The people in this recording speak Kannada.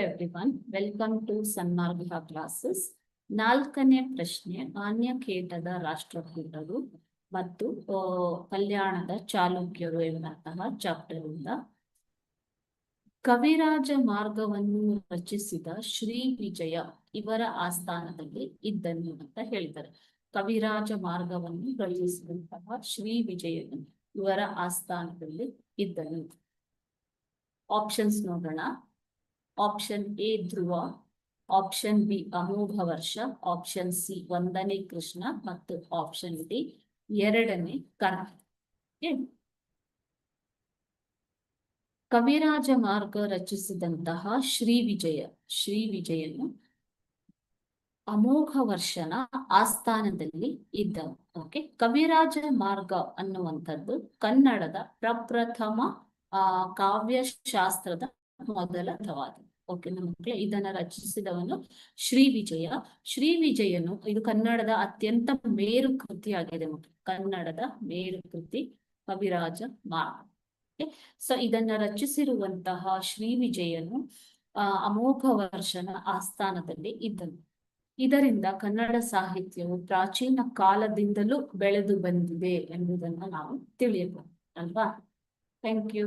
Everyone, welcome to Sanmarga classes. 4ನೇ ಪ್ರಶ್ನೆ, ಆನ್ಯಕೇಟದ ರಾಷ್ಟ್ರಕೂಟರು ಮತ್ತು ಕಲ್ಯಾಣದ ಚಾಲುಕ್ಯರು ಎಂಬಂತಹ ಚಾಪ್ಟರ್ ಇಂದ ಕವಿರಾಜ ಮಾರ್ಗವನ್ನು ರಚಿಸಿದ ಶ್ರೀ ವಿಜಯ ಇವರ ಆಸ್ಥಾನದಲ್ಲಿ ಇದ್ದನು ಅಂತ ಹೇಳ್ತಾರೆ. ಕವಿರಾಜ ಮಾರ್ಗವನ್ನು ರಚಿಸಿದಂತಹ ಶ್ರೀ ವಿಜಯನು ಇವರ ಆಸ್ಥಾನದಲ್ಲಿ ಇದ್ದನು. ಆಪ್ಷನ್ಸ್ ನೋಡೋಣ. Option A Dhruva, option B ಅಮೋಘ ವರ್ಷ, ಆಪ್ಷನ್ ಸಿ 1ನೇ ಕೃಷ್ಣ ಮತ್ತು ಆಪ್ಷನ್ ಡಿ 2ನೇ ಕರ್ಣ. ಕವಿರಾಜ ಮಾರ್ಗ ರಚಿಸಿದಂತಹ ಶ್ರೀ ವಿಜಯನು ಅಮೋಘ ವರ್ಷನ ಆಸ್ಥಾನದಲ್ಲಿ ಇದ್ದನು. ಓಕೆ, ಕವಿರಾಜ ಮಾರ್ಗ ಅನ್ನುವಂಥದ್ದು ಕನ್ನಡದ ಪ್ರಪ್ರಥಮ ಕಾವ್ಯಶಾಸ್ತ್ರದ ಮೊದಲ ಗ್ರಂಥವಾಗಿದೆ. ಓಕೆ ಮಕ್ಕಳೇ, ಇದನ್ನ ರಚಿಸಿದವನು ಶ್ರೀ ವಿಜಯನು. ಇದು ಕನ್ನಡದ ಅತ್ಯಂತ ಮೇರು ಕೃತಿ ಆಗಿದೆ ಮಕ್ಕಳು. ಕನ್ನಡದ ಮೇರು ಕೃತಿ ಕವಿರಾಜ ಮಾರ್ಗ. ಸೊ ಇದನ್ನ ರಚಿಸಿರುವಂತಹ ಶ್ರೀ ವಿಜಯನು ಅಮೋಘ ವರ್ಷನ ಆಸ್ಥಾನದಲ್ಲಿ ಇದ್ದನು. ಇದರಿಂದ ಕನ್ನಡ ಸಾಹಿತ್ಯವು ಪ್ರಾಚೀನ ಕಾಲದಿಂದಲೂ ಬೆಳೆದು ಬಂದಿದೆ ಎಂಬುದನ್ನು ನಾವು ತಿಳಿಯಬಹುದು ಅಲ್ವಾ. Thank you.